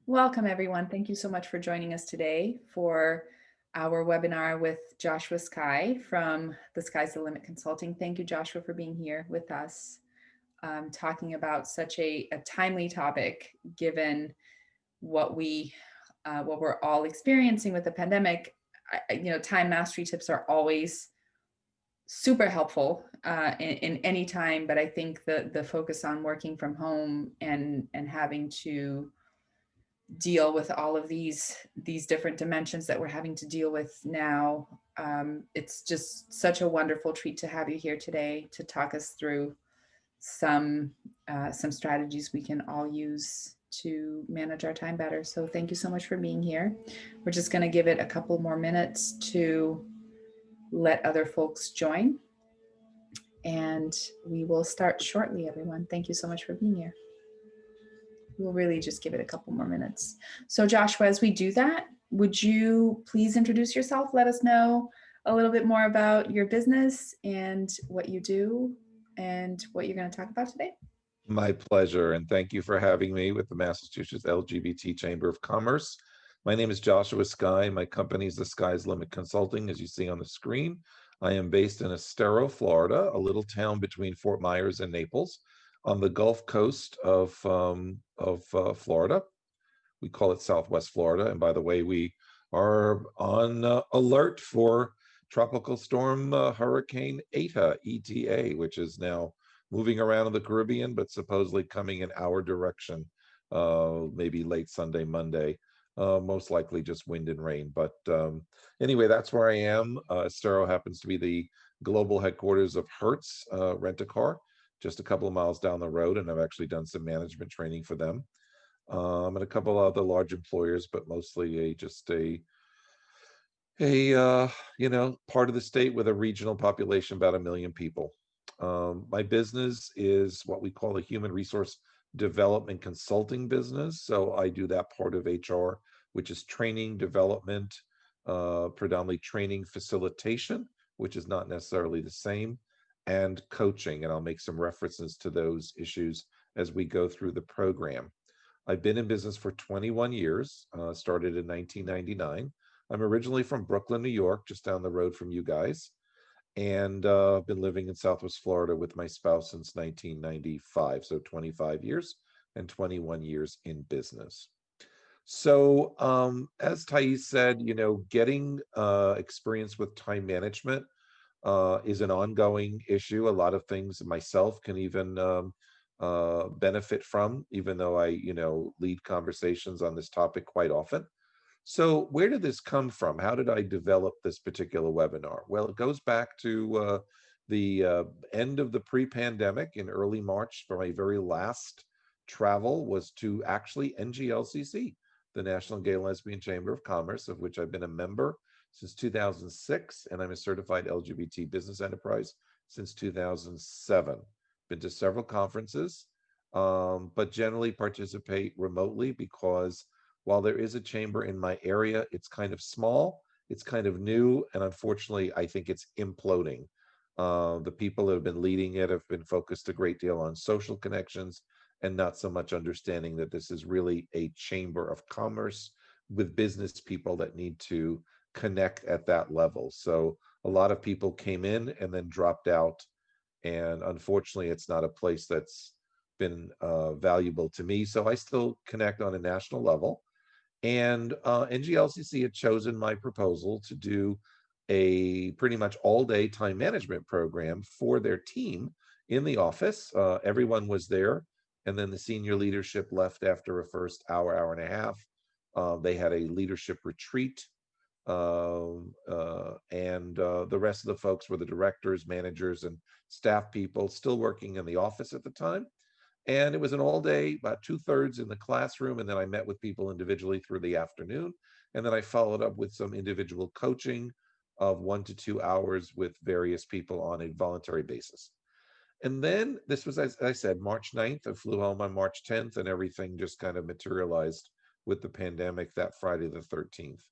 Welcome, everyone. Thank you so much for joining us today for our webinar with Joshua Skye from the Sky's the Limit Consulting. Thank you, Joshua, for being here with us, talking about such a timely topic, given what we're all experiencing with the pandemic. Time mastery tips are always super helpful in any time, but I think the focus on working from home and having to deal with all of these different dimensions that we're having to deal with now. It's just such a wonderful treat to have you here today to talk us through some strategies we can all use to manage our time better. So thank you so much for being here. We're just going to give it a couple more minutes to let other folks join, and we will start shortly, everyone. Thank you so much for being here. We'll really just give it a couple more minutes. So Joshua, as we do that, would you please introduce yourself? Let us know a little bit more about your business and what you do and what you're going to talk about today. My pleasure, and thank you for having me with the Massachusetts LGBT Chamber of Commerce. My name is Joshua Skye. My company is the Sky's Limit Consulting, as you see on the screen. I am based in Estero, Florida, a little town between Fort Myers and Naples, on the Gulf Coast of Florida. We call it Southwest Florida, and by the way, we are on alert for Tropical Storm Hurricane Eta, ETA, which is now moving around in the Caribbean, but supposedly coming in our direction, maybe late Sunday, Monday, most likely just wind and rain. But anyway, that's where I am. Estero happens to be the global headquarters of Hertz Rent-A-Car, just a couple of miles down the road, and I've actually done some management training for them. And a couple of other large employers, but mostly just a part of the state with a regional population, about 1 million people. My business is what we call a human resource development consulting business. So I do that part of HR, which is training, development, predominantly training facilitation, which is not necessarily the same, and coaching. And I'll make some references to those issues as we go through the program. I've been in business for 21 years, started in 1999. I'm originally from Brooklyn, New York, just down the road from you guys. And I've been living in Southwest Florida with my spouse since 1995, so 25 years and 21 years in business. So as Thais said, getting experience with time management is an ongoing issue. A lot of things myself can even benefit from, even though I, lead conversations on this topic quite often. So where did this come from? How did I develop this particular webinar? Well, it goes back to the end of the pre-pandemic in early March. For my very last travel was to actually NGLCC, the National Gay Lesbian Chamber of Commerce, of which I've been a member since 2006, and I'm a certified LGBT business enterprise since 2007. Been to several conferences, but generally participate remotely because while there is a chamber in my area, it's kind of small, it's kind of new, and unfortunately, I think it's imploding. The people that have been leading it have been focused a great deal on social connections and not so much understanding that this is really a chamber of commerce with business people that need to connect at that level. So a lot of people came in and then dropped out, and unfortunately, it's not a place that's been valuable to me. So I still connect on a national level. And NGLCC had chosen my proposal to do a pretty much all-day time management program for their team in the office. Everyone was there, and then the senior leadership left after a first hour, hour and a half. They had a leadership retreat, and the rest of the folks were the directors, managers, and staff people still working in the office at the time. And it was an all day, about 2/3 in the classroom. And then I met with people individually through the afternoon. And then I followed up with some individual coaching of 1 to 2 hours with various people on a voluntary basis. And then this was, as I said, March 9th. I flew home on March 10th, and everything just kind of materialized with the pandemic that Friday the 13th.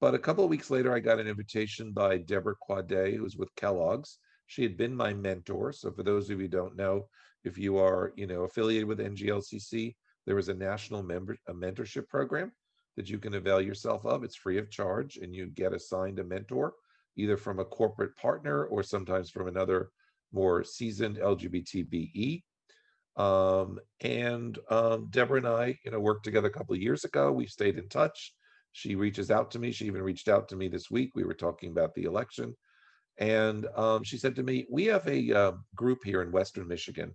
But a couple of weeks later, I got an invitation by Deborah Quade, who's with Kellogg's. She had been my mentor. So for those of you who don't know, if you are, affiliated with NGLCC, there is a national a mentorship program that you can avail yourself of. It's free of charge, and you get assigned a mentor, either from a corporate partner or sometimes from another more seasoned LGBTBE. Deborah and I, worked together a couple of years ago. We stayed in touch. She reaches out to me. She even reached out to me this week. We were talking about the election. And she said to me, we have a group here in Western Michigan,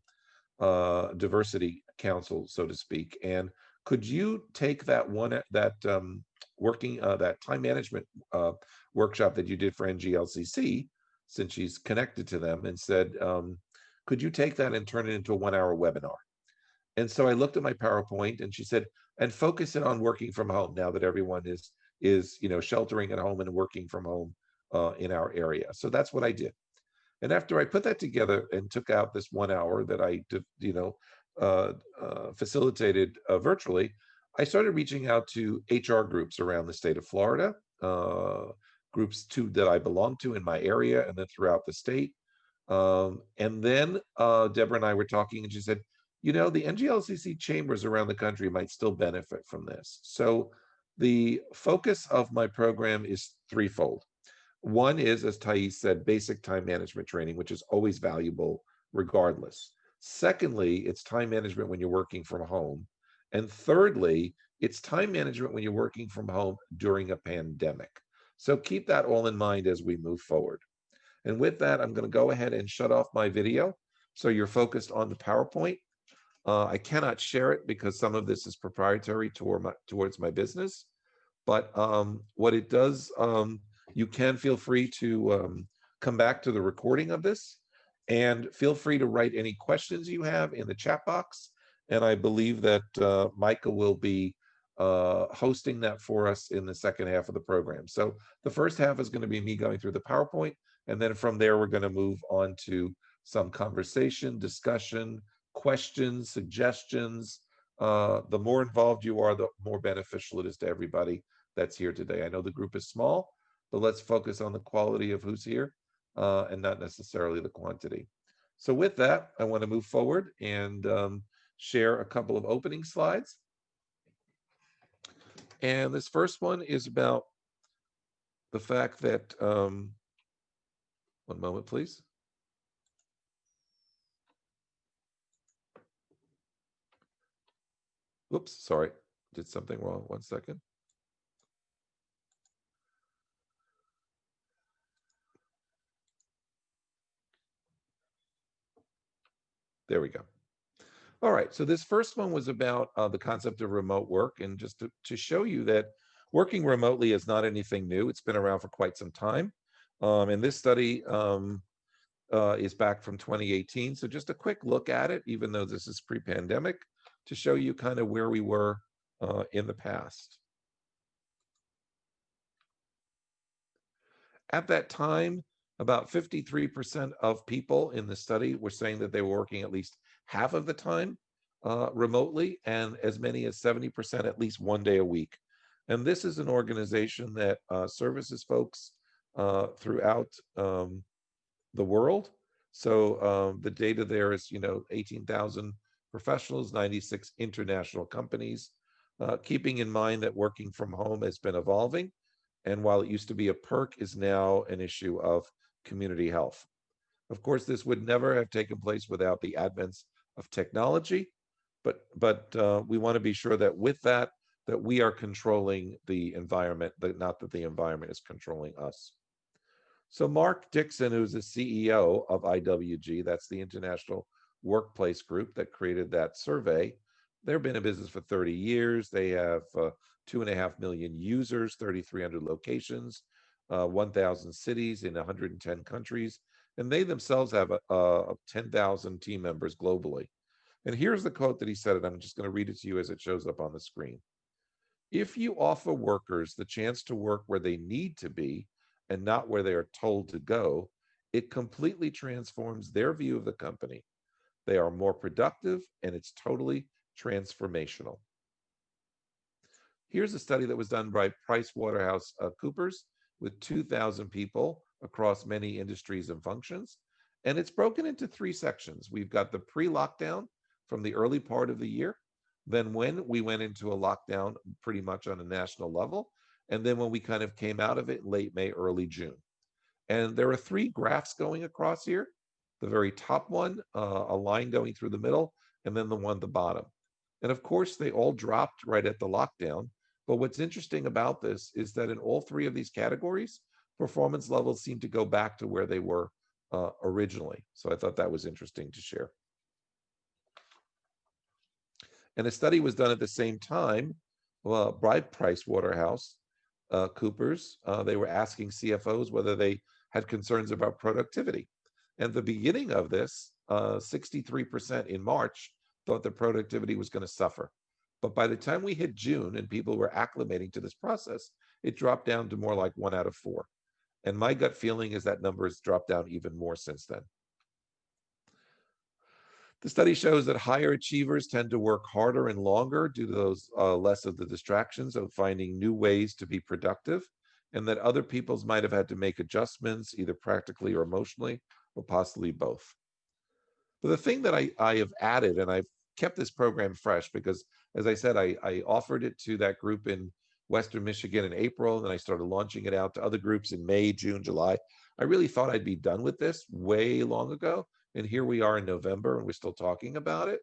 diversity council, so to speak. And could you take that that time management workshop that you did for NGLCC, since she's connected to them, and said, could you take that and turn it into a 1-hour webinar? And so I looked at my PowerPoint, and she said, and focus it on working from home now that everyone is sheltering at home and working from home in our area. So that's what I did. And after I put that together and took out this 1 hour that I did, facilitated virtually, I started reaching out to HR groups around the state of Florida, groups too that I belong to in my area and then throughout the state. And then Deborah and I were talking, and she said, the NGLCC chambers around the country might still benefit from this. So the focus of my program is threefold. One is, as Thais said, basic time management training, which is always valuable regardless. Secondly, it's time management when you're working from home. And thirdly, it's time management when you're working from home during a pandemic. So keep that all in mind as we move forward. And with that, I'm going to go ahead and shut off my video so you're focused on the PowerPoint. I cannot share it because some of this is proprietary towards my business. But what it does, you can feel free to come back to the recording of this, and feel free to write any questions you have in the chat box. And I believe that Micah will be hosting that for us in the second half of the program. So the first half is going to be me going through the PowerPoint, and then from there, we're going to move on to some conversation, discussion, questions, suggestions. The more involved you are, the more beneficial it is to everybody that's here today. I know the group is small, but let's focus on the quality of who's here and not necessarily the quantity. So with that, I want to move forward and share a couple of opening slides. And this first one is about the fact that, one moment, please. Whoops, sorry, did something wrong. 1 second. There we go. All right, so this first one was about the concept of remote work, and just to show you that working remotely is not anything new. It's been around for quite some time. And this study is back from 2018. So just a quick look at it, even though this is pre-pandemic, to show you kind of where we were in the past. At that time, about 53% of people in the study were saying that they were working at least half of the time remotely, and as many as 70% at least 1 day a week. And this is an organization that services folks throughout the world. So the data there is, 18,000 professionals, 96 international companies, keeping in mind that working from home has been evolving. And while it used to be a perk, is now an issue of community health. Of course, this would never have taken place without the advent of technology, but we want to be sure that with that we are controlling the environment, not that the environment is controlling us. So Mark Dixon, who's the CEO of IWG, that's the International Workplace Group that created that survey, they've been in business for 30 years. They have 2.5 million users, 3,300 locations, 1,000 cities in 110 countries, and they themselves have 10,000 team members globally. And here's the quote that he said, and I'm just going to read it to you as it shows up on the screen. If you offer workers the chance to work where they need to be and not where they are told to go, it completely transforms their view of the company. They are more productive, and it's totally transformational. Here's a study that was done by PricewaterhouseCoopers with 2,000 people across many industries and functions. And it's broken into 3 sections. We've got the pre-lockdown from the early part of the year, then when we went into a lockdown pretty much on a national level, and then when we kind of came out of it late May, early June. And there are three graphs going across here. The very top one, a line going through the middle, and then the one at the bottom. And of course, they all dropped right at the lockdown. But what's interesting about this is that in all three of these categories, performance levels seem to go back to where they were originally. So I thought that was interesting to share. And a study was done at the same time by Price Waterhouse Coopers. They were asking CFOs whether they had concerns about productivity. And the beginning of this, 63% in March thought that productivity was going to suffer. But by the time we hit June and people were acclimating to this process, it dropped down to more like 1 out of 4. And my gut feeling is that number has dropped down even more since then. The study shows that higher achievers tend to work harder and longer due to those less of the distractions of finding new ways to be productive, and that other people's might have had to make adjustments, either practically or emotionally, or possibly both. But the thing that I have added, and I've kept this program fresh because, as I said, I offered it to that group in Western Michigan in April, and then I started launching it out to other groups in May, June, July. I really thought I'd be done with this way long ago. And here we are in November and we're still talking about it.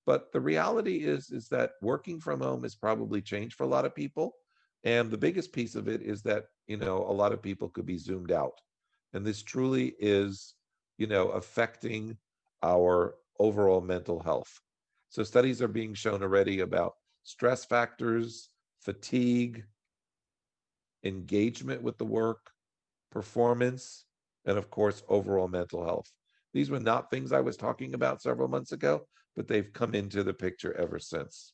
But the reality is that working from home has probably changed for a lot of people. And the biggest piece of it is that, a lot of people could be zoomed out. And this truly is, affecting our overall mental health. So studies are being shown already about stress factors, fatigue, engagement with the work, performance, and of course, overall mental health. These were not things I was talking about several months ago, but they've come into the picture ever since.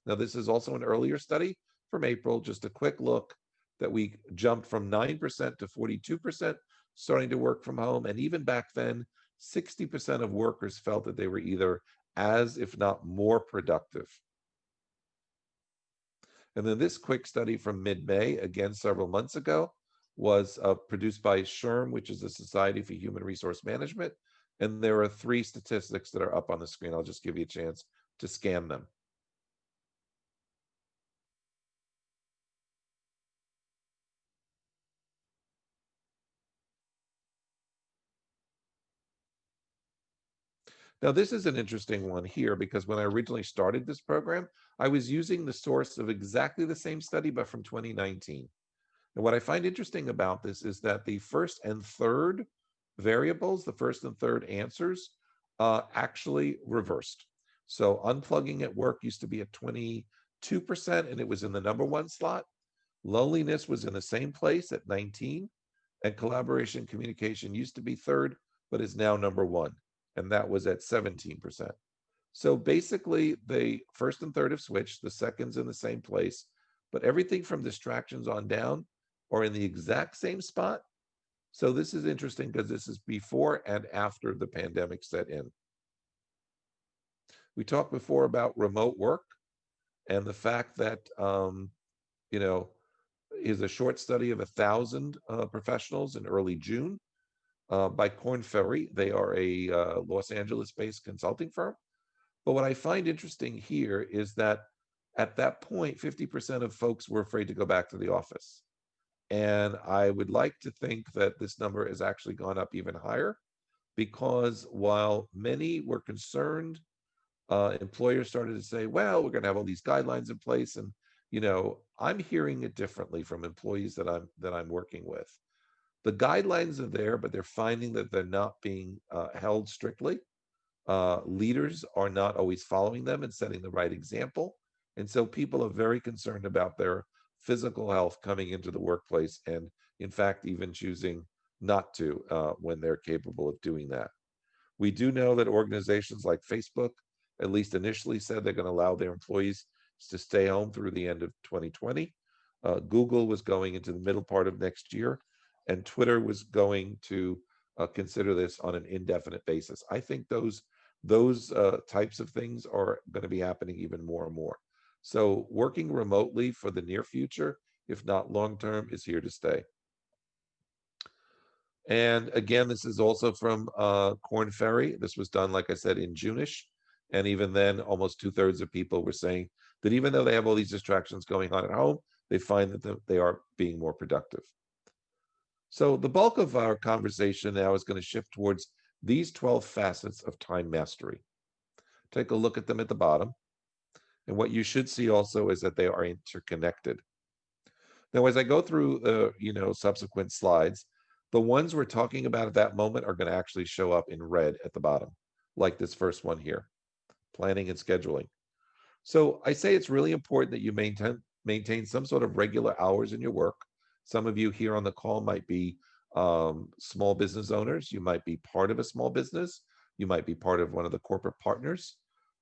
Now, this is also an earlier study from April, just a quick look that we jumped from 9% to 42% starting to work from home. And even back then, 60% of workers felt that they were either as, if not more productive. And then this quick study from mid-May, again, several months ago, was produced by SHRM, which is the Society for Human Resource Management. And there are 3 statistics that are up on the screen. I'll just give you a chance to scan them. Now, this is an interesting one here because when I originally started this program, I was using the source of exactly the same study, but from 2019. And what I find interesting about this is that the first and third variables, the first and third answers, actually reversed. So unplugging at work used to be at 22%, and it was in the number 1 slot. Loneliness was in the same place at 19, and collaboration communication used to be third, but is now number 1, and that was at 17%. So basically, the first and third have switched, the second's in the same place, but everything from distractions on down are in the exact same spot. So this is interesting because this is before and after the pandemic set in. We talked before about remote work and the fact that, is a short study of 1,000 professionals in early June by Korn Ferry. They are a Los Angeles-based consulting firm. But what I find interesting here is that at that point, 50% of folks were afraid to go back to the office. And I would like to think that this number has actually gone up even higher because while many were concerned, employers started to say, well, we're going to have all these guidelines in place. And, I'm hearing it differently from employees that I'm working with. The guidelines are there, but they're finding that they're not being held strictly. Leaders are not always following them and setting the right example. And so people are very concerned about their physical health coming into the workplace and, in fact, even choosing not to when they're capable of doing that. We do know that organizations like Facebook, at least initially, said they're going to allow their employees to stay home through the end of 2020. Google was going into the middle part of next year, and Twitter was going to consider this on an indefinite basis. I think those types of things are going to be happening even more and more. So working remotely for the near future, if not long term, is here to stay. And again, this is also from Korn Ferry. This was done, like I said, in June-ish. And even then, almost 2/3 of people were saying that even though they have all these distractions going on at home, they find that they are being more productive. So the bulk of our conversation now is going to shift towards these 12 facets of time mastery. Take a look at them at the bottom. And what you should see also is that they are interconnected. Now, as I go through subsequent slides, the ones we're talking about at that moment are going to actually show up in red at the bottom, like this first one here, planning and scheduling. So I say it's really important that you maintain some sort of regular hours in your work. Some of you here on the call might be small business owners. You might be part of a small business. You might be part of one of the corporate partners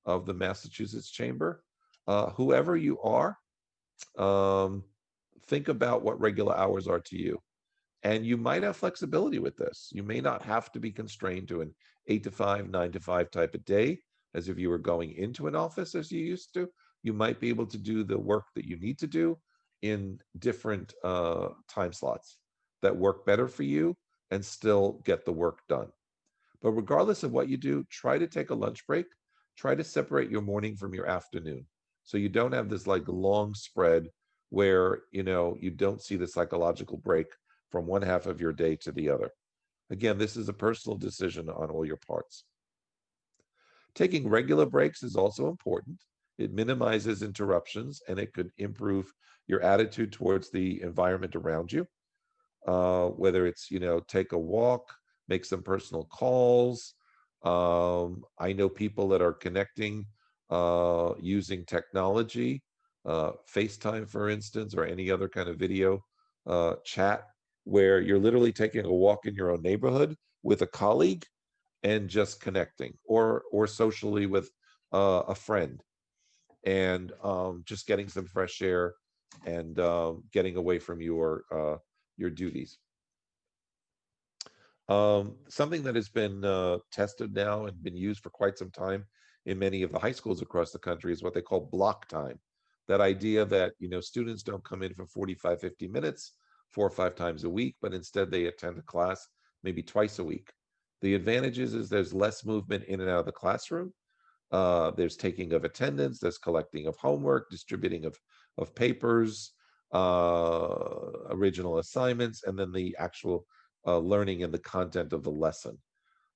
of the Massachusetts Chamber. Whoever you are, um, think about what regular hours are to you. And you might have flexibility with this. You may not have to be constrained to an 8 to 5, 9 to 5 type of day, as if you were going into an office as you used to. You might be able to do the work that you need to do in different time slots that work better for you and still get the work done. But regardless of what you do, try to take a lunch break. Try to separate your morning from your afternoon. So you don't have this like long spread where, you don't see the psychological break from one half of your day to the other. Again, this is a personal decision on all your parts. Taking regular breaks is also important. It minimizes interruptions and it could improve your attitude towards the environment around you. Whether it's, take a walk, make some personal calls. I know people that are connecting using technology, FaceTime, for instance, or any other kind of video chat, where you're literally taking a walk in your own neighborhood with a colleague and just connecting, or socially with a friend, and just getting some fresh air and getting away from your duties. Something that has been tested now and been used for quite some time in many of the high schools across the country is what they call block time. That idea that, students don't come in for 45, 50 minutes, 4 or 5 times a week, but instead they attend a class maybe twice a week. The advantages is there's less movement in and out of the classroom. There's taking of attendance, there's collecting of homework, distributing of papers, original assignments, and then the actual learning and the content of the lesson.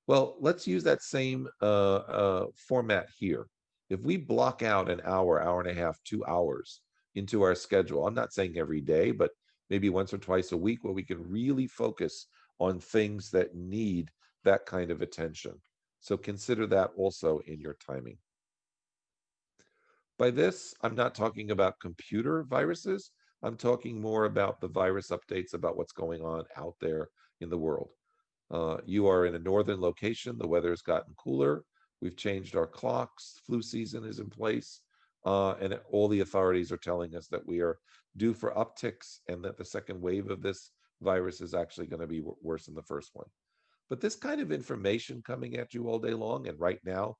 Well, let's use that same format here. If we block out an hour, hour and a half, 2 hours into our schedule, I'm not saying every day, but maybe once or twice a week, where we can really focus on things that need that kind of attention. So consider that also in your timing. By this, I'm not talking about computer viruses. I'm talking more about the virus updates about what's going on out there in the world. You are in a northern location. The weather has gotten cooler. We've changed our clocks. Flu season is in place. And all the authorities are telling us that we are due for upticks and that the second wave of this virus is actually going to be worse than the first one. But this kind of information coming at you all day long, and right now,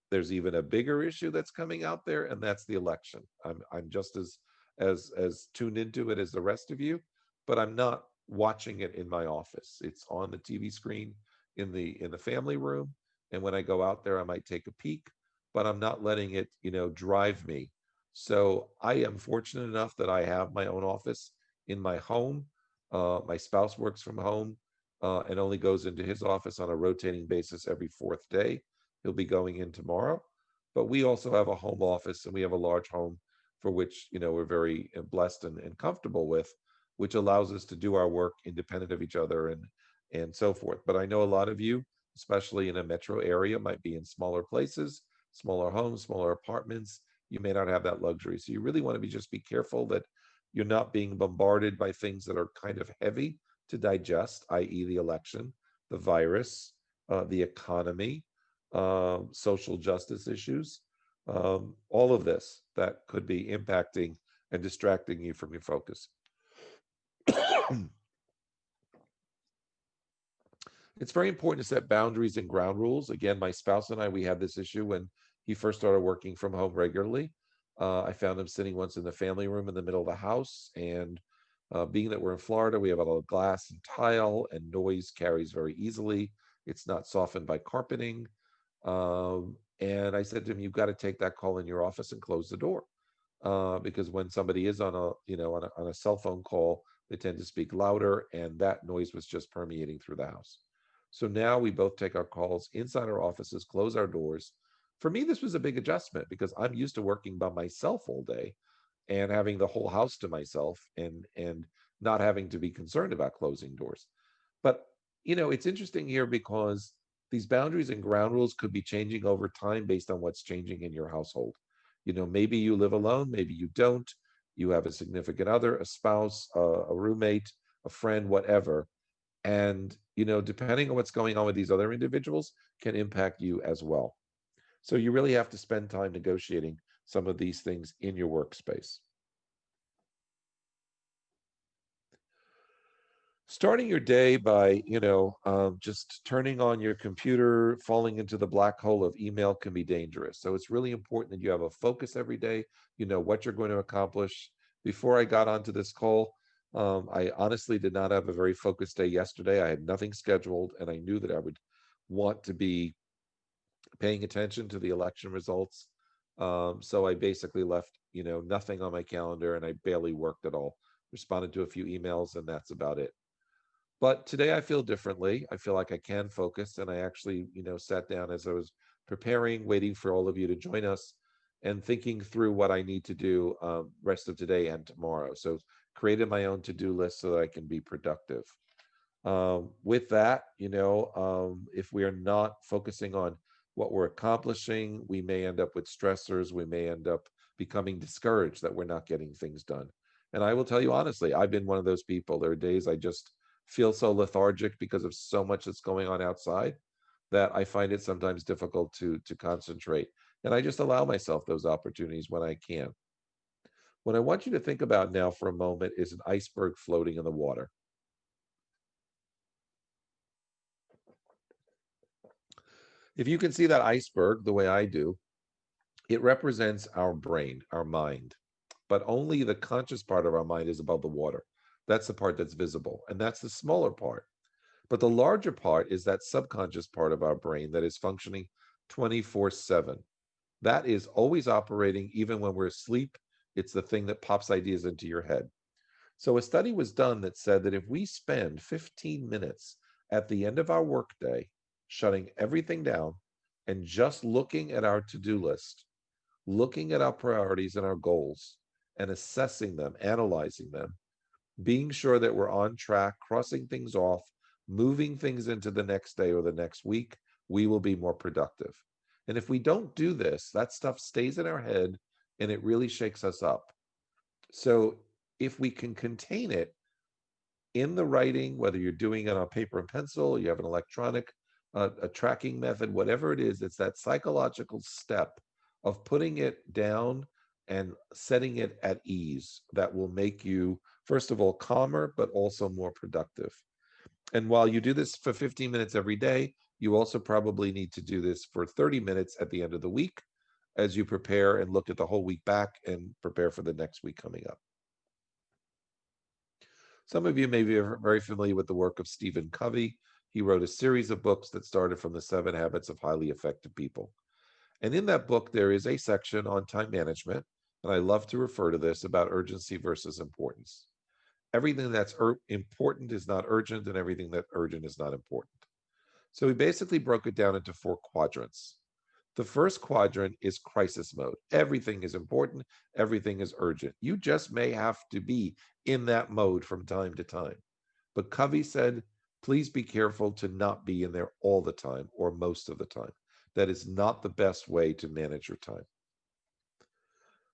there's even a bigger issue that's coming out there, and that's the election. I'm just as tuned into it as the rest of you, but I'm not watching it in my office. It's on the TV screen in the family room, and when I go out there, I might take a peek, but I'm not letting it, drive me. So I am fortunate enough that I have my own office in my home. My spouse works from home and only goes into his office on a rotating basis every fourth day. He'll be going in tomorrow. But we also have a home office, and we have a large home for which, we're very blessed and comfortable with, which allows us to do our work independent of each other and so forth. But I know a lot of you, especially in a metro area, might be in smaller places, smaller homes, smaller apartments. You may not have that luxury. So you really want to just be careful that you're not being bombarded by things that are kind of heavy to digest, i.e. the election, the virus, the economy, social justice issues, all of this that could be impacting and distracting you from your focus. It's very important to set boundaries and ground rules. Again, my spouse and I, we had this issue when he first started working from home regularly. I found him sitting once in the family room in the middle of the house, and being that we're in Florida, we have a lot of glass and tile, and noise carries very easily. It's not softened by carpeting. And I said to him, "You've got to take that call in your office and close the door." Because when somebody is on a, on a cell phone call, they tend to speak louder, and that noise was just permeating through the house. So now we both take our calls inside our offices, close our doors. For me, this was a big adjustment because I'm used to working by myself all day and having the whole house to myself, and not having to be concerned about closing doors. But it's interesting here because these boundaries and ground rules could be changing over time based on what's changing in your household. Maybe you live alone, maybe you don't. You have a significant other, a spouse, a roommate, a friend, whatever. And depending on what's going on with these other individuals can impact you as well. So you really have to spend time negotiating some of these things in your workspace. Starting your day by just turning on your computer, falling into the black hole of email can be dangerous. So it's really important that you have a focus every day. You know what you're going to accomplish. Before I got onto this call, I honestly did not have a very focused day yesterday. I had nothing scheduled, and I knew that I would want to be paying attention to the election results. So I basically left nothing on my calendar, and I barely worked at all. Responded to a few emails, and that's about it. But today I feel differently. I feel like I can focus, and I actually, sat down as I was preparing, waiting for all of you to join us, and thinking through what I need to do rest of today and tomorrow. So created my own to-do list so that I can be productive. With that, if we are not focusing on what we're accomplishing, we may end up with stressors. We may end up becoming discouraged that we're not getting things done. And I will tell you honestly, I've been one of those people. There are days I just feel so lethargic because of so much that's going on outside that I find it sometimes difficult to concentrate. And I just allow myself those opportunities when I can. What I want you to think about now for a moment is an iceberg floating in the water. If you can see that iceberg the way I do, it represents our brain, our mind, but only the conscious part of our mind is above the water. That's the part that's visible, and that's the smaller part. But the larger part is that subconscious part of our brain that is functioning 24/7. That is always operating even when we're asleep. It's the thing that pops ideas into your head. So a study was done that said that if we spend 15 minutes at the end of our workday shutting everything down and just looking at our to-do list, looking at our priorities and our goals and assessing them, analyzing them, being sure that we're on track, crossing things off, moving things into the next day or the next week, we will be more productive. And if we don't do this, that stuff stays in our head and it really shakes us up. So if we can contain it in the writing, whether you're doing it on paper and pencil, you have an electronic a tracking method, whatever it is, it's that psychological step of putting it down and setting it at ease that will make you, first of all, calmer, but also more productive. And while you do this for 15 minutes every day, you also probably need to do this for 30 minutes at the end of the week as you prepare and look at the whole week back and prepare for the next week coming up. Some of you may be very familiar with the work of Stephen Covey. He wrote a series of books that started from the 7 Habits of Highly Effective People. And in that book, there is a section on time management, and I love to refer to this about urgency versus importance. Everything that's important is not urgent, and everything that's urgent is not important. So we basically broke it down into 4 quadrants. The first quadrant is crisis mode. Everything is important. Everything is urgent. You just may have to be in that mode from time to time. But Covey said, please be careful to not be in there all the time or most of the time. That is not the best way to manage your time.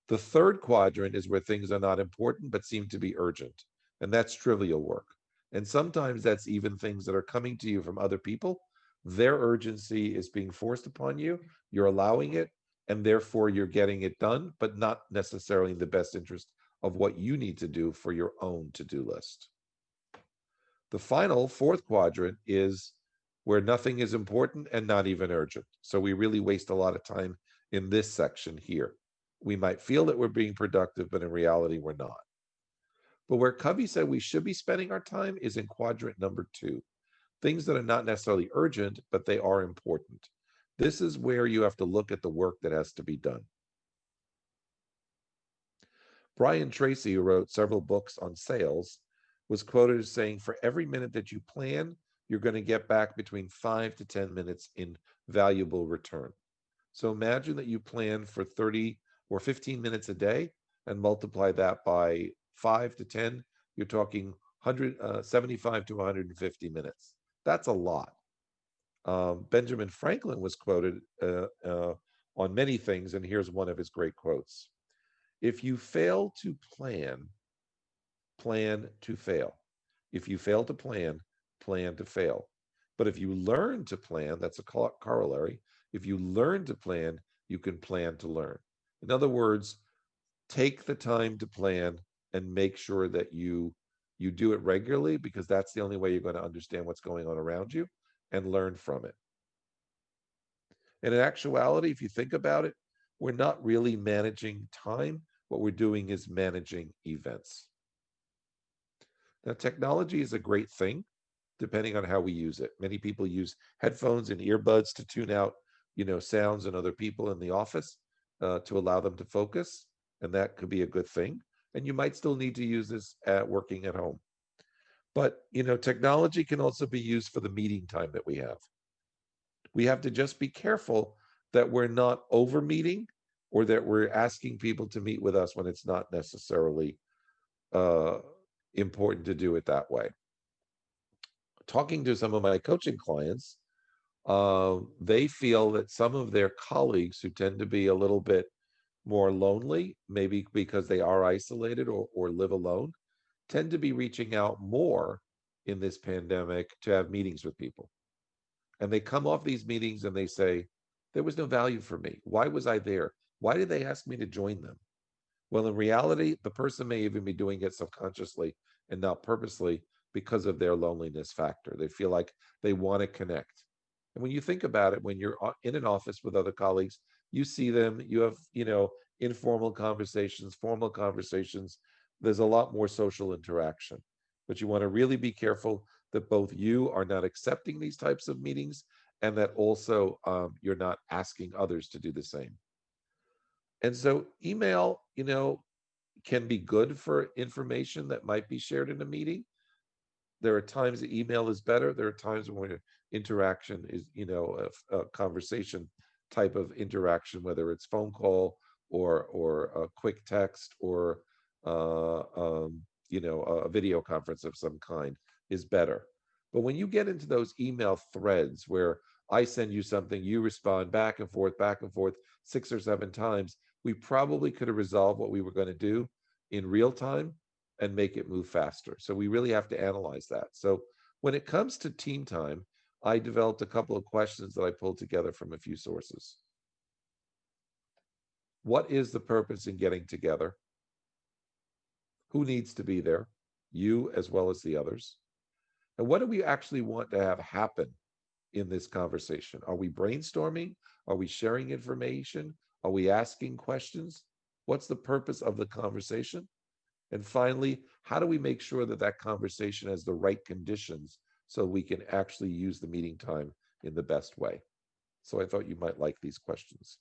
The third quadrant is where things are not important but seem to be urgent. And that's trivial work. And sometimes that's even things that are coming to you from other people. Their urgency is being forced upon you. You're allowing it, and therefore you're getting it done, but not necessarily in the best interest of what you need to do for your own to-do list. The final fourth quadrant is where nothing is important and not even urgent. So we really waste a lot of time in this section here. We might feel that we're being productive, but in reality, we're not. But where Covey said we should be spending our time is in quadrant number 2. Things that are not necessarily urgent, but they are important. This is where you have to look at the work that has to be done. Brian Tracy, who wrote several books on sales, was quoted as saying, for every minute that you plan, you're going to get back between 5 to 10 minutes in valuable return. So imagine that you plan for 30 or 15 minutes a day and multiply that by 5 to 10, you're talking 75 to 150 minutes. That's a lot. Benjamin Franklin was quoted on many things, and here's one of his great quotes. If you fail to plan, plan to fail. If you fail to plan to fail. But if you learn to plan, that's a corollary. If you learn to plan, you can plan to learn. In other words, take the time to plan and make sure that you do it regularly, because that's the only way you're going to understand what's going on around you and learn from it. And in actuality, if you think about it, we're not really managing time. What we're doing is managing events. Now, technology is a great thing, depending on how we use it. Many people use headphones and earbuds to tune out, sounds and other people in the office to allow them to focus, and that could be a good thing. And you might still need to use this at working at home. But, technology can also be used for the meeting time that we have. We have to just be careful that we're not over meeting or that we're asking people to meet with us when it's not necessarily important to do it that way. Talking to some of my coaching clients, they feel that some of their colleagues who tend to be a little bit more lonely, maybe because they are isolated or live alone, tend to be reaching out more in this pandemic to have meetings with people. And they come off these meetings and they say, there was no value for me. Why was I there? Why did they ask me to join them? Well, in reality, the person may even be doing it subconsciously and not purposely because of their loneliness factor. They feel like they want to connect. And when you think about it, when you're in an office with other colleagues, you see them, you have, informal conversations, formal conversations. There's a lot more social interaction. But you want to really be careful that both you are not accepting these types of meetings and that also you're not asking others to do the same. And so email, can be good for information that might be shared in a meeting. There are times that email is better. There are times when interaction is, a conversation type of interaction, whether it's phone call or a quick text or, a video conference of some kind is better. But when you get into those email threads where I send you something, you respond back and forth, 6 or 7 times, we probably could have resolved what we were going to do in real time and make it move faster. So we really have to analyze that. So when it comes to team time, I developed a couple of questions that I pulled together from a few sources. What is the purpose in getting together? Who needs to be there? You as well as the others. And what do we actually want to have happen in this conversation? Are we brainstorming? Are we sharing information? Are we asking questions? What's the purpose of the conversation? And finally, how do we make sure that that conversation has the right conditions so we can actually use the meeting time in the best way? So I thought you might like these questions.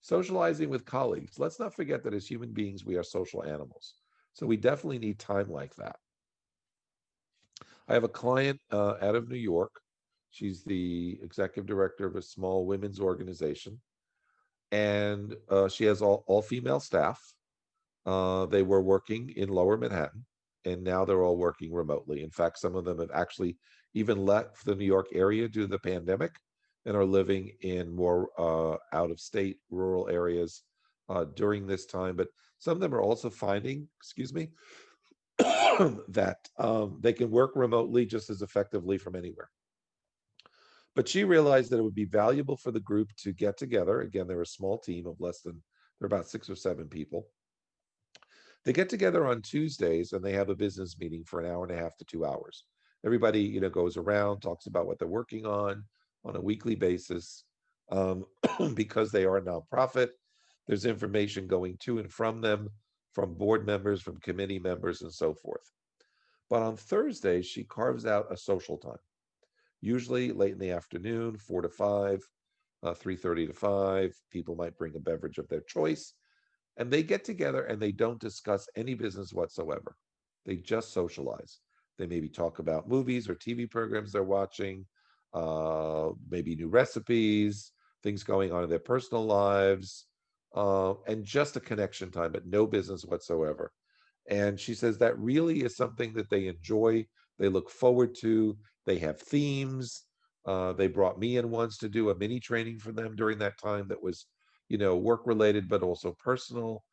Socializing with colleagues. Let's not forget that as human beings, we are social animals. So we definitely need time like that. I have a client out of New York. She's the executive director of a small women's organization. And she has all female staff. They were working in Lower Manhattan, and now they're all working remotely. In fact, some of them have actually even left the New York area due to the pandemic and are living in more out-of-state rural areas during this time. But some of them are also finding, that they can work remotely just as effectively from anywhere. But she realized that it would be valuable for the group to get together. Again, they're a small team of they're about 6 or 7 people. They get together on Tuesdays and they have a business meeting for an hour and a half to 2 hours. Everybody, goes around, talks about what they're working on a weekly basis. Because they are a nonprofit, there's information going to and from them, from board members, from committee members, and so forth. But on Thursday, she carves out a social time, usually late in the afternoon, 4 to 5, 3:30 to 5. People might bring a beverage of their choice, and they get together and they don't discuss any business whatsoever. They just socialize. They maybe talk about movies or TV programs they're watching, maybe new recipes, things going on in their personal lives, and just a connection time, but no business whatsoever. And she says that really is something that they enjoy, they look forward to. They have themes. They brought me in once to do a mini training for them during that time that was, work related, but also personal,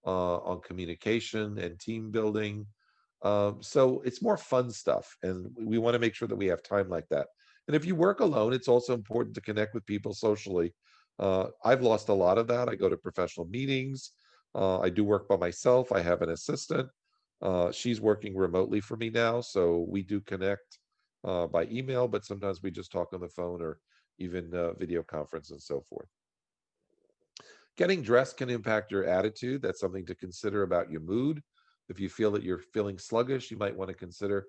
on communication and team building. So it's more fun stuff. And we want to make sure that we have time like that. And if you work alone, it's also important to connect with people socially. I've lost a lot of that. I go to professional meetings. I do work by myself. I have an assistant. She's working remotely for me now, so we do connect by email, but sometimes we just talk on the phone or even video conference and so forth. Getting dressed can impact your attitude. That's something to consider about your mood. If you feel that you're feeling sluggish, you might want to consider,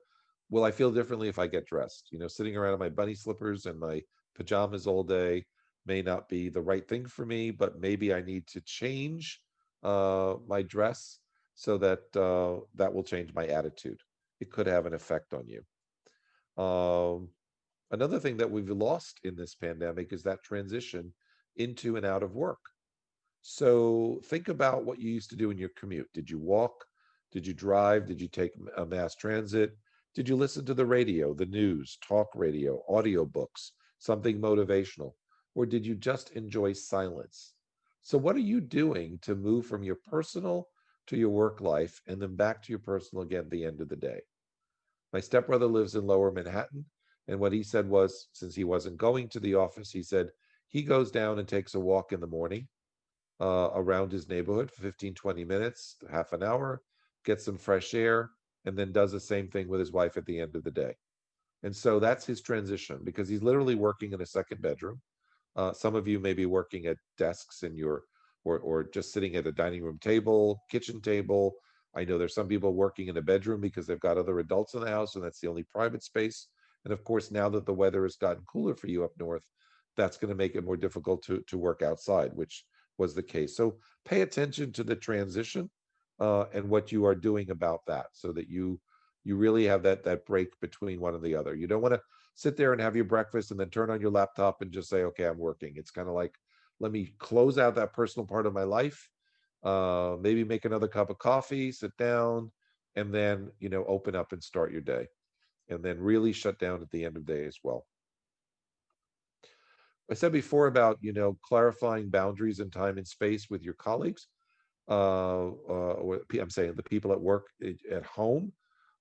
will I feel differently if I get dressed? Sitting around in my bunny slippers and my pajamas all day may not be the right thing for me, but maybe I need to change my dress so that that will change my attitude. It could have an effect on you. Um, Another thing that we've lost in this pandemic is that transition into and out of work. So think about what you used to do in your commute. Did you walk? Did you drive? Did you take a mass transit? Did you listen to the radio, the news, talk radio, audiobooks, something motivational? Or did you just enjoy silence? So, what are you doing to move from your personal to your work life and then back to your personal again at the end of the day? My stepbrother lives in lower Manhattan. And what he said was, since he wasn't going to the office, he said he goes down and takes a walk in the morning around his neighborhood for 15, 20 minutes, half an hour, gets some fresh air, and then does the same thing with his wife at the end of the day. And so that's his transition because he's literally working in a second bedroom. Some of you may be working at desks in your, or just sitting at a dining room table, kitchen table. I know there's some people working in a bedroom because they've got other adults in the house and that's the only private space. And of course, now that the weather has gotten cooler for you up north, that's going to make it more difficult to work outside, which was the case. So pay attention to the transition and what you are doing about that, so that you really have that break between one and the other. You don't want to sit there and have your breakfast and then turn on your laptop and just say, okay, I'm working. It's kind of like, let me close out that personal part of my life, maybe make another cup of coffee, sit down, and then open up and start your day, and then really shut down at the end of the day as well. I said before about clarifying boundaries in time and space with your colleagues. I'm saying the people at work, at home,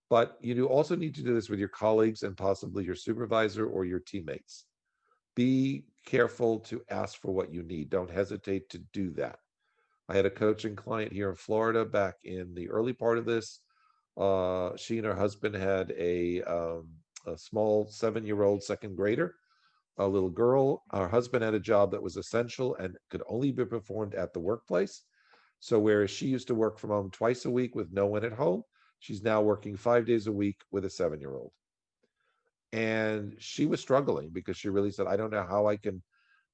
but you do also need to do this with your colleagues and possibly your supervisor or your teammates. Be careful to ask for what you need. Don't hesitate to do that. I had a coaching client here in Florida back in the early part of this. She and her husband had a small 7-year-old second grader, a little girl. Her husband had a job that was essential and could only be performed at the workplace. So whereas she used to work from home twice a week with no one at home, she's now working 5 days a week with a 7-year-old. And she was struggling because she really said, I don't know how I can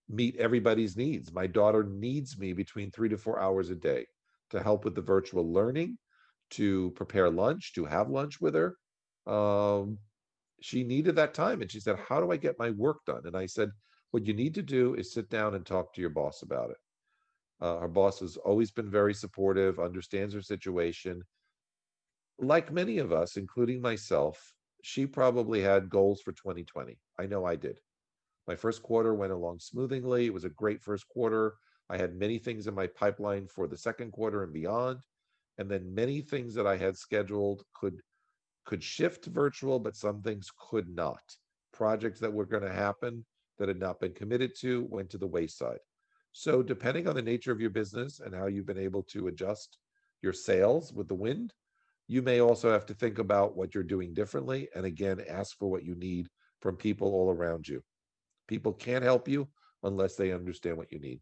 meet everybody's needs. My daughter needs me between 3 to 4 hours a day to help with the virtual learning, to prepare lunch, to have lunch with her. Um, she needed that time. And she said, how do I get my work done? And I said, what you need to do is sit down and talk to your boss about it. Her boss has always been very supportive, understands her situation. Like many of us, including myself, she probably had goals for 2020. I know I did. My first quarter went along smoothly. It was a great first quarter. I had many things in my pipeline for the second quarter and beyond. And then many things that I had scheduled could shift virtual, but some things could not. Projects that were going to happen that had not been committed to went to the wayside. So, depending on the nature of your business and how you've been able to adjust your sales with the wind, you may also have to think about what you're doing differently. And again, ask for what you need from people all around you. People can't help you unless they understand what you need.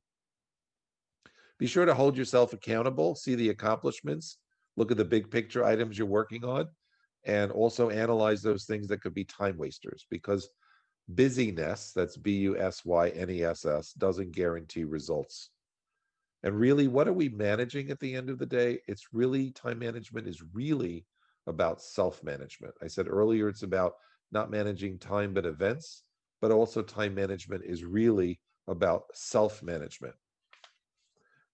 Be sure to hold yourself accountable, see the accomplishments, look at the big picture items you're working on. and also analyze those things that could be time wasters, because busyness, that's BUSYNESS, doesn't guarantee results. And really, what are we managing at the end of the day? It's really, time management is really about self-management. I said earlier, it's about not managing time, but events, but also time management is really about self-management.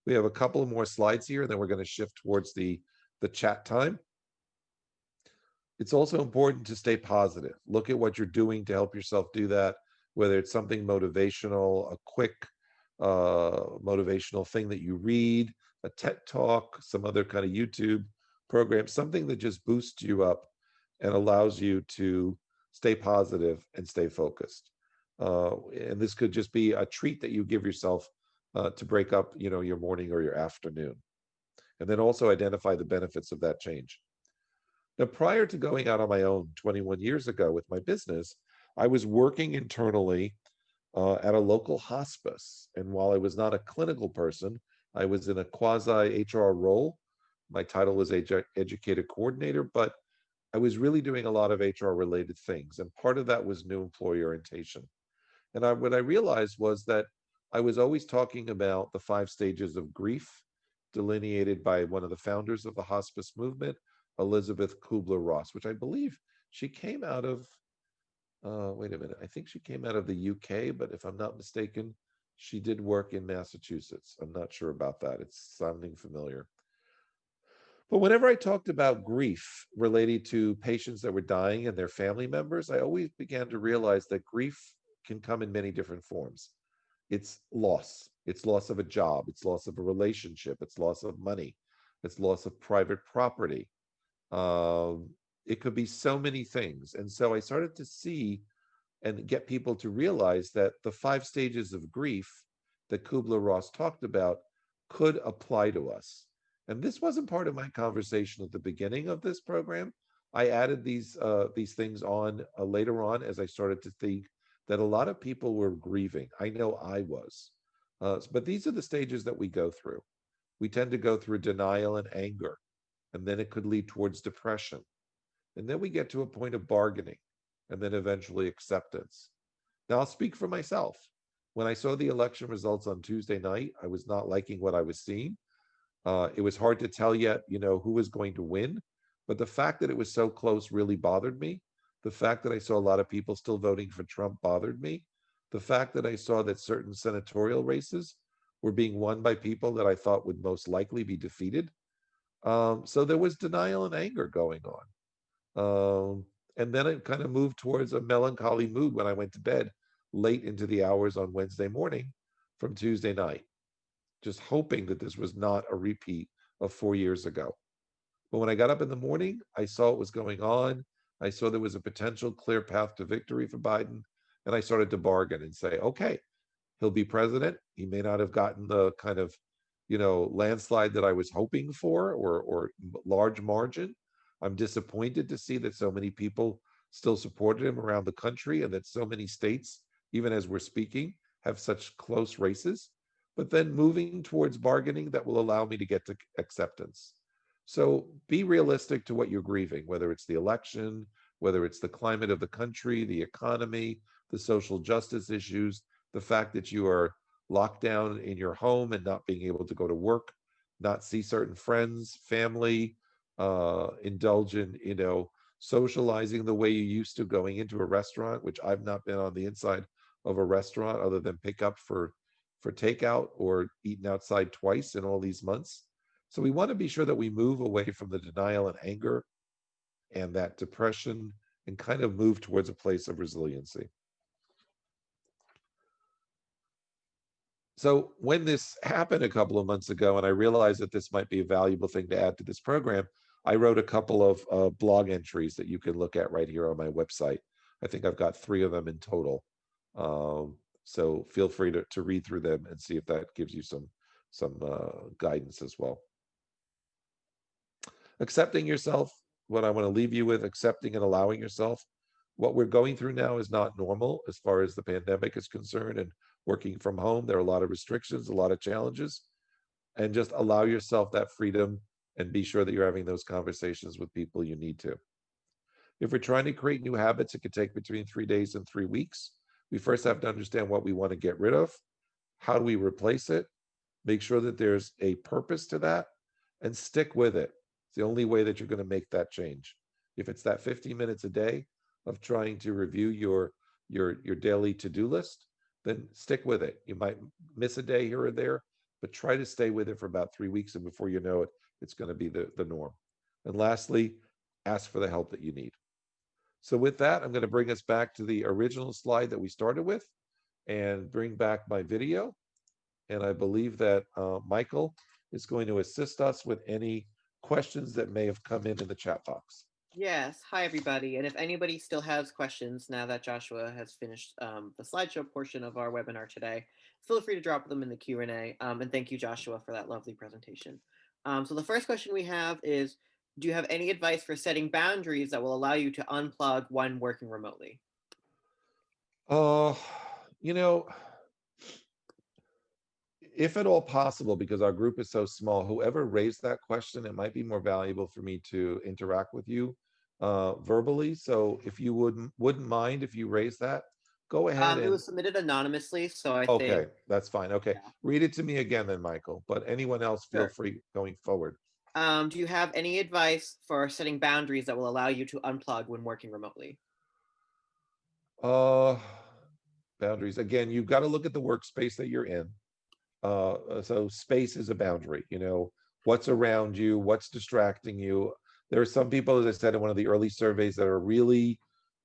We have a couple of more slides here, and then we're going to shift towards the chat time. It's also important to stay positive. Look at what you're doing to help yourself do that, whether it's something motivational, a quick motivational thing that you read, a TED talk, some other kind of YouTube program, something that just boosts you up and allows you to stay positive and stay focused. And this could just be a treat that you give yourself to break up, your morning or your afternoon. And then also identify the benefits of that change. Now, prior to going out on my own 21 years ago with my business, I was working internally at a local hospice. And while I was not a clinical person, I was in a quasi HR role. My title was educator coordinator, but I was really doing a lot of HR related things. And part of that was new employee orientation. And what I realized was that I was always talking about the 5 stages of grief, delineated by one of the founders of the hospice movement, Elizabeth Kubler-Ross, which I believe she came out of, wait a minute, I think she came out of the UK, but if I'm not mistaken, she did work in Massachusetts. I'm not sure about that. It's sounding familiar. But whenever I talked about grief related to patients that were dying and their family members, I always began to realize that grief can come in many different forms. It's loss. It's loss of a job. It's loss of a relationship. It's loss of money. It's loss of private property. Um, it could be so many things. And so I started to see and get people to realize that the 5 stages of grief that Kubler-Ross talked about could apply to us. And this wasn't part of my conversation at the beginning of this program. I added these things on later on as I started to think that a lot of people were grieving. I know I was. But these are the stages that we go through. We tend to go through denial and anger, and then it could lead towards depression. And then we get to a point of bargaining, and then eventually acceptance. Now, I'll speak for myself. When I saw the election results on Tuesday night, I was not liking what I was seeing. It was hard to tell yet, who was going to win. But the fact that it was so close really bothered me. The fact that I saw a lot of people still voting for Trump bothered me. The fact that I saw that certain senatorial races were being won by people that I thought would most likely be defeated. So there was denial and anger going on. And then it kind of moved towards a melancholy mood when I went to bed late into the hours on Wednesday morning from Tuesday night, just hoping that this was not a repeat of 4 years ago. But when I got up in the morning, I saw what was going on. I saw there was a potential clear path to victory for Biden. And I started to bargain and say, okay, he'll be president. He may not have gotten the kind of, landslide that I was hoping for, or large margin. I'm disappointed to see that so many people still supported him around the country, and that so many states, even as we're speaking, have such close races. But then moving towards bargaining that will allow me to get to acceptance. So be realistic to what you're grieving, whether it's the election, whether it's the climate of the country, the economy, the social justice issues, the fact that you are locked down in your home and not being able to go to work, not see certain friends, family, indulge in, socializing the way you used to, going into a restaurant, which I've not been on the inside of a restaurant other than pick up for takeout or eaten outside twice in all these months. So we want to be sure that we move away from the denial and anger and that depression and kind of move towards a place of resiliency. So when this happened a couple of months ago, and I realized that this might be a valuable thing to add to this program, I wrote a couple of blog entries that you can look at right here on my website. I think I've got 3 of them in total. So feel free to read through them and see if that gives you some guidance as well. Accepting yourself, what I want to leave you with, accepting and allowing yourself. What we're going through now is not normal as far as the pandemic is concerned, and working from home. There are a lot of restrictions, a lot of challenges, and just allow yourself that freedom and be sure that you're having those conversations with people you need to. If we're trying to create new habits, it could take between 3 days and 3 weeks. We first have to understand what we want to get rid of. How do we replace it? Make sure that there's a purpose to that and stick with it. It's the only way that you're going to make that change. If it's that 15 minutes a day of trying to review your daily to-do list, then stick with it. You might miss a day here or there, but try to stay with it for about 3 weeks, and before you know it, it's going to be the norm. And lastly, ask for the help that you need. So with that, I'm going to bring us back to the original slide that we started with and bring back my video. And I believe that Michael is going to assist us with any questions that may have come in the chat box. Yes. Hi, everybody. And if anybody still has questions now that Joshua has finished the slideshow portion of our webinar today, feel free to drop them in the Q&A. And thank you, Joshua, for that lovely presentation. So the first question we have is, do you have any advice for setting boundaries that will allow you to unplug when working remotely? You know, if at all possible, because our group is so small, whoever raised that question, it might be more valuable for me to interact with you verbally. So if you wouldn't mind if you raise that, go ahead It and was submitted anonymously, so I think, okay, that's fine. Okay, yeah. read it to me again then, Michael. But anyone else, feel Sure. free going forward. Do you have any advice for setting boundaries that will allow you to unplug when working remotely? Uh, Boundaries. Again, you've got to look at the workspace that you're in. So space is a boundary, what's around you, what's distracting you. There are some people, as I said in one of the early surveys, that are really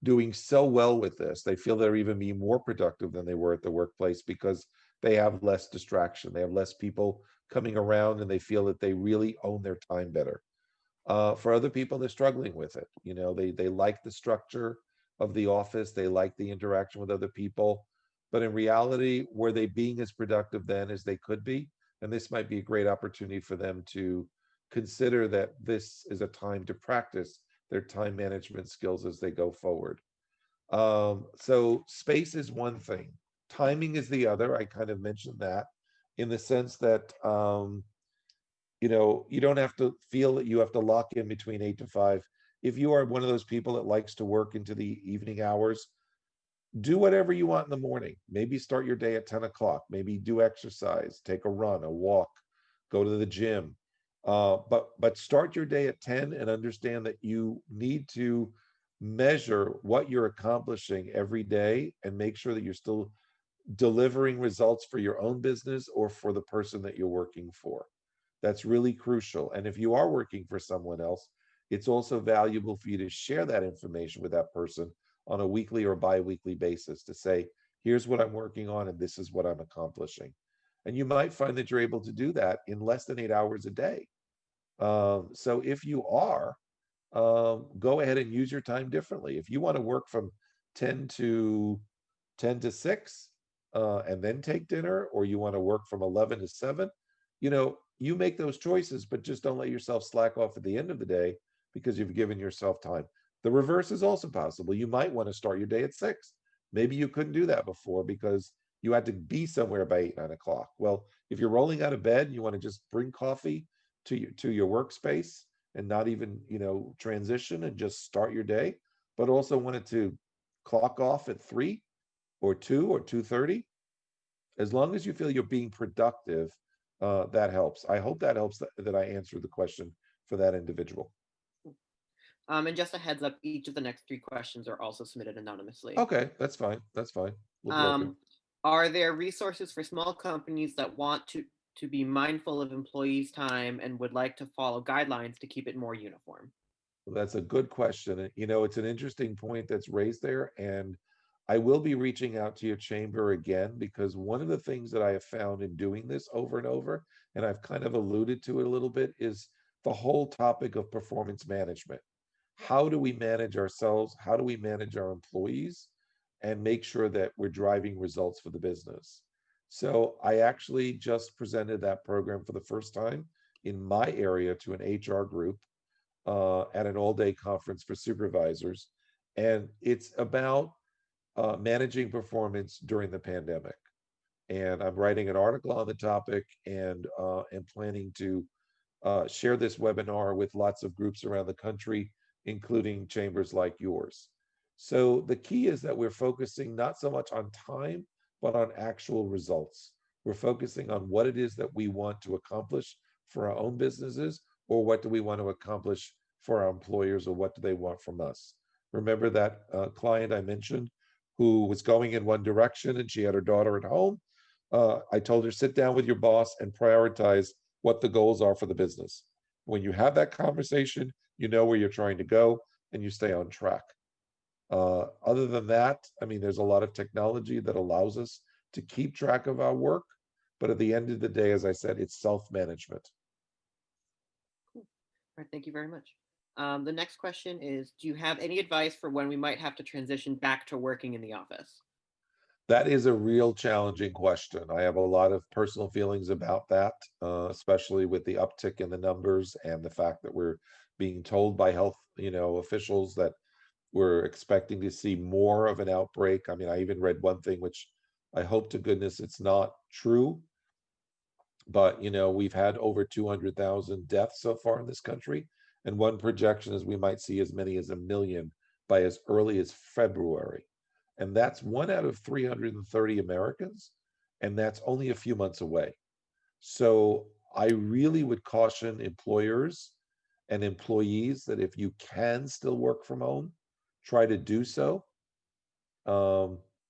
doing so well with this. They feel they're even being more productive than they were at the workplace because they have less distraction. They have less people coming around and they feel that they really own their time better. For other people, they're struggling with it. They like the structure of the office, they like the interaction with other people, but in reality, were they being as productive then as they could be? And this might be a great opportunity for them to consider that this is a time to practice their time management skills as they go forward. So space is one thing, timing is the other. I kind of mentioned that in the sense that you don't have to feel that you have to lock in between 8 to 5. If you are one of those people that likes to work into the evening hours, do whatever you want in the morning. Maybe start your day at 10 o'clock. Maybe do exercise, take a run, a walk, go to the gym. But start your day at 10 and understand that you need to measure what you're accomplishing every day and make sure that you're still delivering results for your own business or for the person that you're working for. That's really crucial. And if you are working for someone else, it's also valuable for you to share that information with that person on a weekly or bi-weekly basis to say, here's what I'm working on and this is what I'm accomplishing. And you might find that you're able to do that in less than 8 hours a day. So if you are, go ahead and use your time differently. If you want to work from 10 to 6 and then take dinner, or you want to work from 11 to 7, you make those choices, but just don't let yourself slack off at the end of the day because you've given yourself time. The reverse is also possible. You might want to start your day at 6. Maybe you couldn't do that before because you had to be somewhere by 8, 9 o'clock. Well, if you're rolling out of bed and you want to just bring coffee to your workspace and not even, transition and just start your day, but also wanted to clock off at 3 or 2 or 2:30, as long as you feel you're being productive, that helps. I hope that helps that I answered the question for that individual. And just a heads up, each of the next 3 questions are also submitted anonymously. Okay, that's fine. That's fine. We'll be okay. Are there resources for small companies that want to be mindful of employees' time and would like to follow guidelines to keep it more uniform? Well, that's a good question. It's an interesting point that's raised there. And I will be reaching out to your chamber again, because one of the things that I have found in doing this over and over, and I've kind of alluded to it a little bit, is the whole topic of performance management. How do we manage ourselves? How do we manage our employees and make sure that we're driving results for the business? So I actually just presented that program for the first time in my area to an HR group at an all-day conference for supervisors. And it's about managing performance during the pandemic. And I'm writing an article on the topic and am planning to share this webinar with lots of groups around the country including chambers like yours. So the key is that we're focusing not so much on time, but on actual results. We're focusing on what it is that we want to accomplish for our own businesses, or what do we want to accomplish for our employers, or what do they want from us. Remember that client I mentioned who was going in one direction and she had her daughter at home? I told her, sit down with your boss and prioritize what the goals are for the business. When you have that conversation, you know where you're trying to go and you stay on track. Other than that, I mean, there's a lot of technology that allows us to keep track of our work. But at the end of the day, as I said, it's self-management. Cool. All right, thank you very much. The next question is, do you have any advice for when we might have to transition back to working in the office? That is a real challenging question. I have a lot of personal feelings about that, especially with the uptick in the numbers and the fact that we're being told by health, officials that we're expecting to see more of an outbreak. I mean, I even read one thing which I hope to goodness it's not true, but we've had over 200,000 deaths so far in this country, and one projection is we might see as many as 1 million by as early as February. And that's 1 out of 330 Americans, and that's only a few months away. So I really would caution employers and employees that if you can still work from home, try to do so,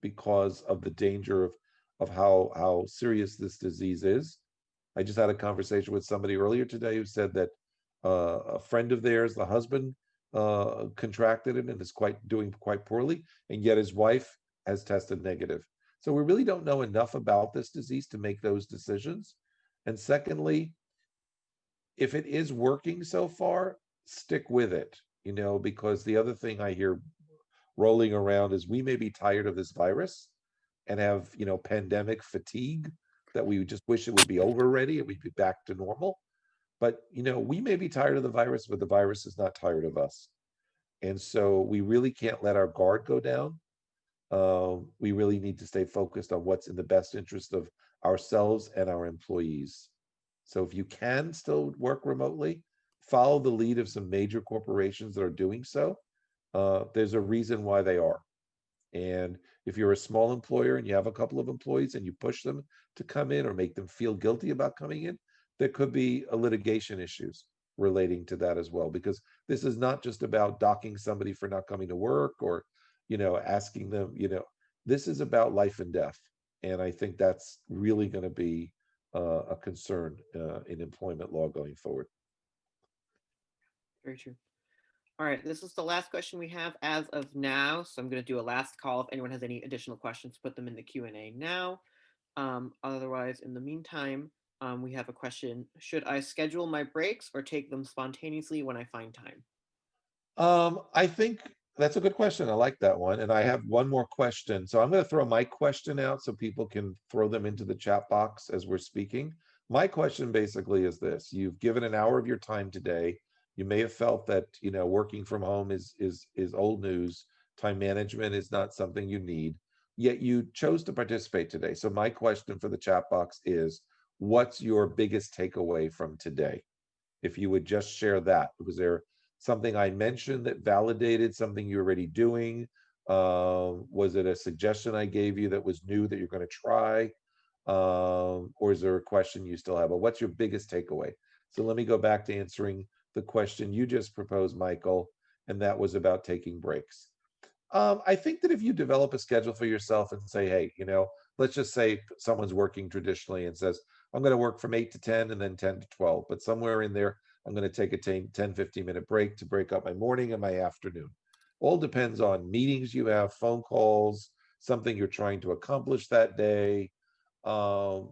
because of the danger of how serious this disease is. I just had a conversation with somebody earlier today who said that a friend of theirs, the husband, contracted it and is doing quite poorly, and yet his wife has tested negative. So we really don't know enough about this disease to make those decisions. And secondly, if it is working so far, stick with it, because the other thing I hear rolling around is we may be tired of this virus and have, pandemic fatigue, that we just wish it would be over already and we'd be back to normal. But, we may be tired of the virus, but the virus is not tired of us. And so we really can't let our guard go down. We really need to stay focused on what's in the best interest of ourselves and our employees. So if you can still work remotely, follow the lead of some major corporations that are doing so. There's a reason why they are. And if you're a small employer and you have a couple of employees and you push them to come in or make them feel guilty about coming in, there could be a litigation issues relating to that as well, because this is not just about docking somebody for not coming to work or, asking them, this is about life and death. And I think that's really going to be a concern in employment law going forward. Very true. All right, this is the last question we have as of now. So I'm going to do a last call. If anyone has any additional questions, put them in the Q&A now. Otherwise, in the meantime, we have a question. Should I schedule my breaks or take them spontaneously when I find time? I think that's a good question. I like that one. And I have one more question. So I'm going to throw my question out so people can throw them into the chat box as we're speaking. My question basically is this: you've given an hour of your time today. You may have felt that, working from home is old news. Time management is not something you need, yet you chose to participate today. So my question for the chat box is, what's your biggest takeaway from today? If you would just share that. Was there something I mentioned that validated something you're already doing? Was it a suggestion I gave you that was new that you're going to try? Or is there a question you still have? But what's your biggest takeaway? So let me go back to answering the question you just proposed, Michael, and that was about taking breaks. I think that if you develop a schedule for yourself and say, hey, let's just say someone's working traditionally and says, I'm going to work from 8 to 10 and then 10 to 12, but somewhere in there, I'm going to take a 10, 15-minute break to break up my morning and my afternoon. All depends on meetings you have, phone calls, something you're trying to accomplish that day. And,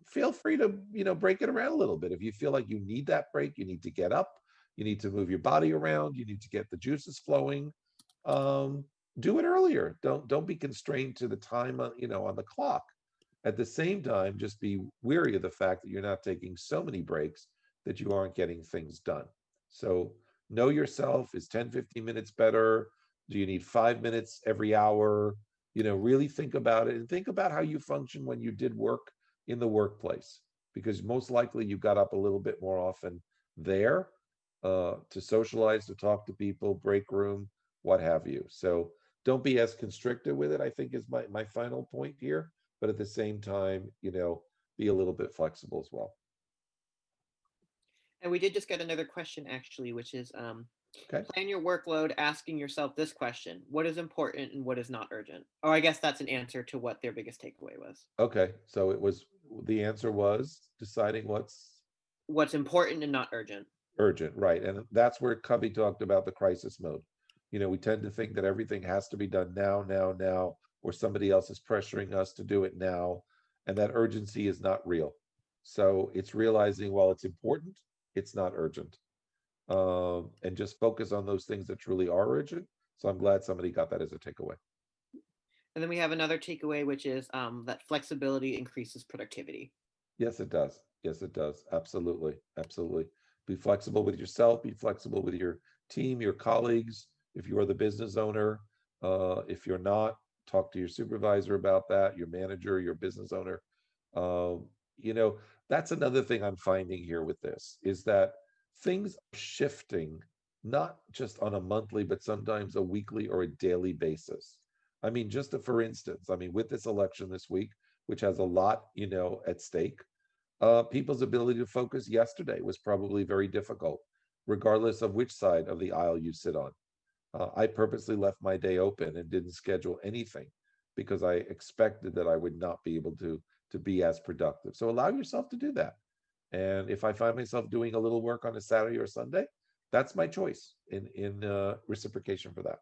feel free to, break it around a little bit. If you feel like you need that break, you need to get up, you need to move your body around, you need to get the juices flowing. Do it earlier. Don't be constrained to the time on the clock. At the same time, just be wary of the fact that you're not taking so many breaks that you aren't getting things done. So know yourself. Is 10, 15 minutes better? Do you need 5 minutes every hour? Really think about it and think about how you function when you did work in the workplace, because most likely you got up a little bit more often there. to socialize, to talk to people, break room, what have you. So don't be as constricted with it, I think is my final point here. But at the same time, be a little bit flexible as well. And we did just get another question actually, which is Okay. plan your workload asking yourself this question: what is important and what is not urgent? Or I guess that's an answer to what their biggest takeaway was. Okay. So the answer was deciding What's important and not urgent. urgent, right? And that's where Covey talked about the crisis mode. We tend to think that everything has to be done now, or somebody else is pressuring us to do it now, and that urgency is not real. So it's realizing while it's important, it's not urgent, and just focus on those things that truly are urgent. So I'm glad somebody got that as a takeaway. And then we have another takeaway, which is that flexibility increases productivity. Yes, it does. Yes, it does. Absolutely. Absolutely. Be flexible with yourself, be flexible with your team, your colleagues. If you are the business owner, if you're not, talk to your supervisor about that, your manager, your business owner. Um, you know, that's another thing I'm finding here with this is that things are shifting, not just on a monthly, but sometimes a weekly or a daily basis. I mean, for instance, with this election this week, which has a lot, at stake, people's ability to focus yesterday was probably very difficult, regardless of which side of the aisle you sit on. I purposely left my day open and didn't schedule anything because I expected that I would not be able to be as productive. So allow yourself to do that. And if I find myself doing a little work on a Saturday or Sunday, that's my choice in reciprocation for that.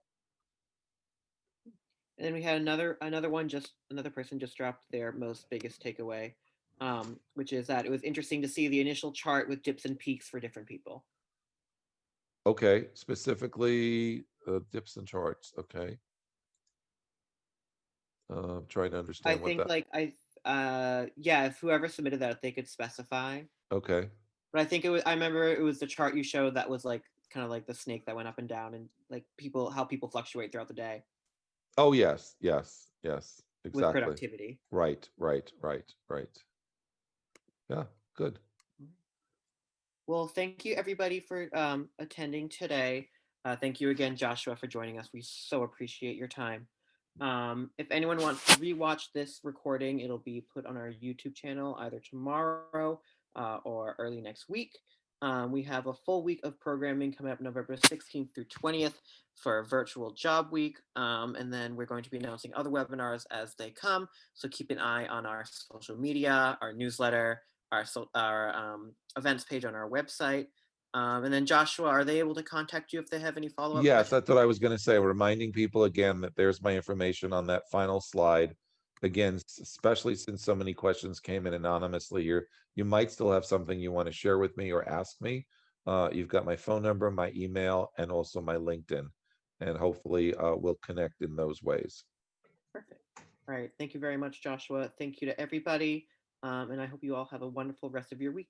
And then we had another one, just another person just dropped their most biggest takeaway, which is that it was interesting to see the initial chart with dips and peaks for different people. Okay, specifically dips and charts. Okay, trying to I understand what think that. like yeah, if whoever submitted that, if they could specify. Okay. But I think I remember it was the chart you showed that was like kind of like the snake that went up and down and like how people fluctuate throughout the day Oh yes, yes, yes, with exactly. productivity. Right, right, right, right. Yeah, good. Well, thank you everybody for attending today. Thank you again, Joshua, for joining us. We so appreciate your time. If anyone wants to rewatch this recording, it'll be put on our YouTube channel either tomorrow or early next week. We have a full week of programming coming up November 16th through 20th for Virtual Job Week. And then we're going to be announcing other webinars as they come. So keep an eye on our social media, our newsletter, our events page on our website. And then Joshua, are they able to contact you if they have any follow-up Yes, questions? that's what I was going to say. Reminding people again that there's my information on that final slide. Again, especially since so many questions came in anonymously here, you might still have something you want to share with me or ask me. You've got my phone number, my email, and also my LinkedIn. And hopefully we'll connect in those ways. Perfect. All right. Thank you very much, Joshua. Thank you to everybody. And I hope you all have a wonderful rest of your week.